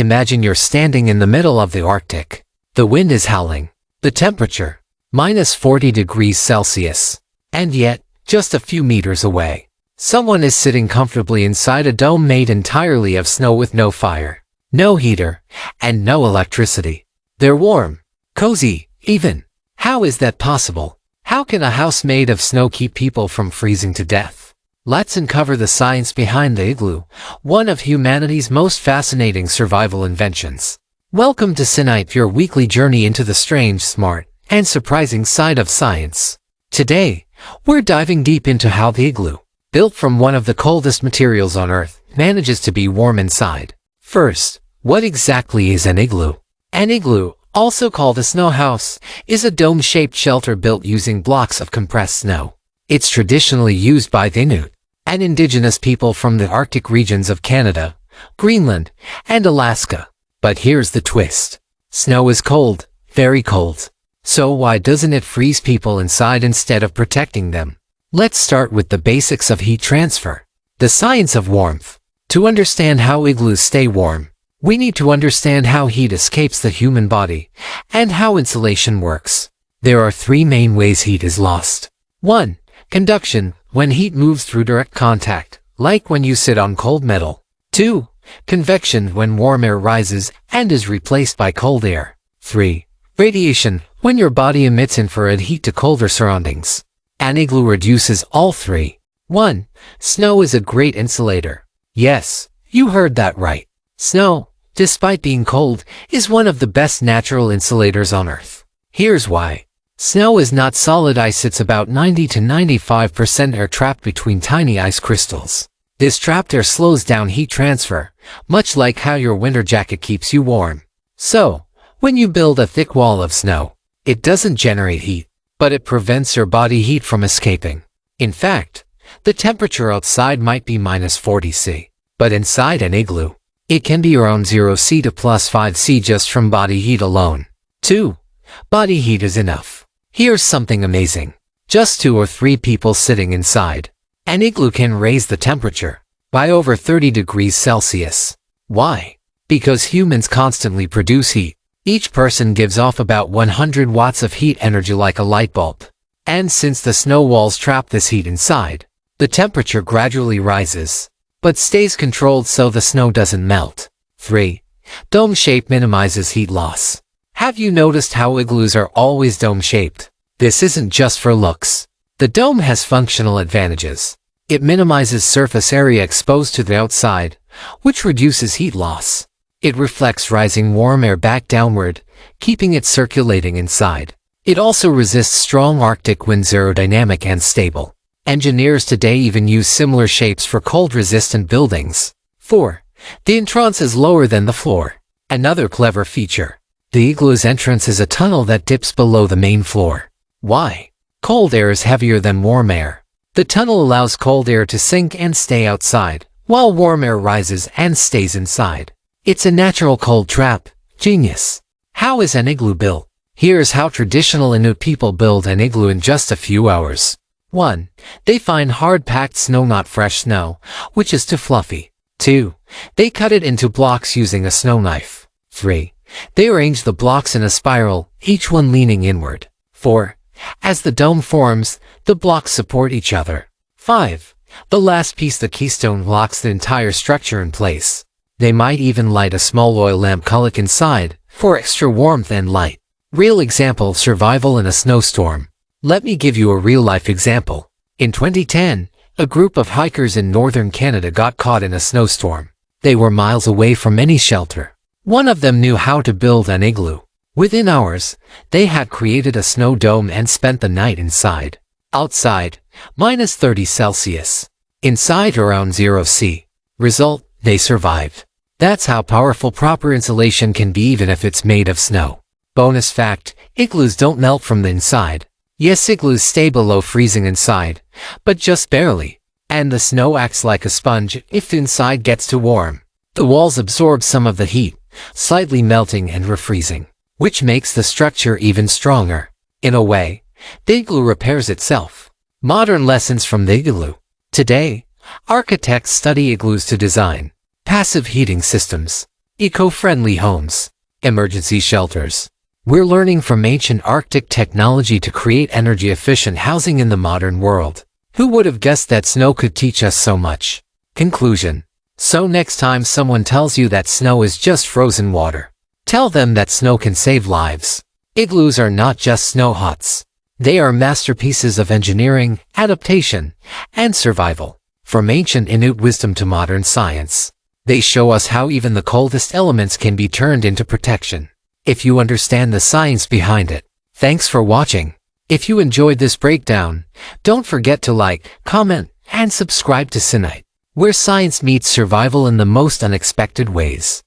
Imagine you're standing in the middle of the Arctic. The wind is howling. The temperature, -40 degrees Celsius. And yet, just a few meters away, someone is sitting comfortably inside a dome made entirely of snow with no fire, no heater, and no electricity. They're warm, cozy, even. How is that possible? How can a house made of snow keep people from freezing to death? Let's uncover the science behind the igloo, one of humanity's most fascinating survival inventions. Welcome to Scinnight, your weekly journey into the strange, smart, and surprising side of science. Today, we're diving deep into how the igloo, built from one of the coldest materials on Earth, manages to be warm inside. First, what exactly is an igloo? An igloo, also called a snow house, is a dome-shaped shelter built using blocks of compressed snow. It's traditionally used by the Inuit, an indigenous people from the Arctic regions of Canada, Greenland, and Alaska. But here's the twist. Snow is cold, very cold. So why doesn't it freeze people inside instead of protecting them? Let's start with the basics of heat transfer, the science of warmth. To understand how igloos stay warm, we need to understand how heat escapes the human body and how insulation works. There are three main ways heat is lost. 1. Conduction, when heat moves through direct contact, like when you sit on cold metal. 2. Convection, when warm air rises and is replaced by cold air. 3. Radiation, when your body emits infrared heat to colder surroundings. An igloo reduces all three. 1. Snow is a great insulator. Yes, you heard that right. Snow, despite being cold, is one of the best natural insulators on Earth. Here's why. Snow is not solid ice, it's about 90 to 95% air trapped between tiny ice crystals. This trapped air slows down heat transfer, much like how your winter jacket keeps you warm. So, when you build a thick wall of snow, it doesn't generate heat, but it prevents your body heat from escaping. In fact, the temperature outside might be -40 C, but inside an igloo, it can be around 0 C to +5 C just from body heat alone. 2. Body heat is enough. Here's something amazing. Just 2 or 3 people sitting inside, an igloo can raise the temperature by over 30 degrees Celsius. Why? Because humans constantly produce heat. Each person gives off about 100 watts of heat energy like a light bulb. And since the snow walls trap this heat inside, the temperature gradually rises, but stays controlled so the snow doesn't melt. 3. Dome shape minimizes heat loss. Have you noticed how igloos are always dome-shaped? This isn't just for looks. The dome has functional advantages. It minimizes surface area exposed to the outside, which reduces heat loss. It reflects rising warm air back downward, keeping it circulating inside. It also resists strong Arctic winds, aerodynamic and stable. Engineers today even use similar shapes for cold-resistant buildings. 4. The entrance is lower than the floor. Another clever feature. The igloo's entrance is a tunnel that dips below the main floor. Why? Cold air is heavier than warm air. The tunnel allows cold air to sink and stay outside, while warm air rises and stays inside. It's a natural cold trap. Genius. How is an igloo built? Here's how traditional Inuit people build an igloo in just a few hours. 1. They find hard-packed snow, not fresh snow, which is too fluffy. 2. They cut it into blocks using a snow knife. 3. They arrange the blocks in a spiral, each one leaning inward. 4. As the dome forms, the blocks support each other. 5. The last piece, the keystone, locks the entire structure in place. They might even light a small oil lamp colic inside for extra warmth and light. Real example: survival in a snowstorm. Let me give you a real-life example. In 2010, a group of hikers in northern Canada got caught in a snowstorm. They were miles away from any shelter. One of them knew how to build an igloo. Within hours, they had created a snow dome and spent the night inside. Outside, -30 Celsius. Inside, around 0 C. Result: they survived. That's how powerful proper insulation can be, even if it's made of snow. Bonus fact: igloos don't melt from the inside. Yes, igloos stay below freezing inside, but just barely. And the snow acts like a sponge. If the inside gets too warm, the walls absorb some of the heat, slightly melting and refreezing, which makes the structure even stronger. In a way, the igloo repairs itself. Modern lessons from the igloo. Today, architects study igloos to design passive heating systems. eco-friendly homes, emergency shelters. We're learning from ancient Arctic technology to create energy-efficient housing in the modern world. Who would have guessed that snow could teach us so much? Conclusion. So next time someone tells you that snow is just frozen water, tell them that snow can save lives. Igloos are not just snow huts. They are masterpieces of engineering, adaptation, and survival. From ancient Inuit wisdom to modern science, they show us how even the coldest elements can be turned into protection, if you understand the science behind it. Thanks for watching. If you enjoyed this breakdown, don't forget to like, comment, and subscribe to Scinnight, where science meets survival in the most unexpected ways.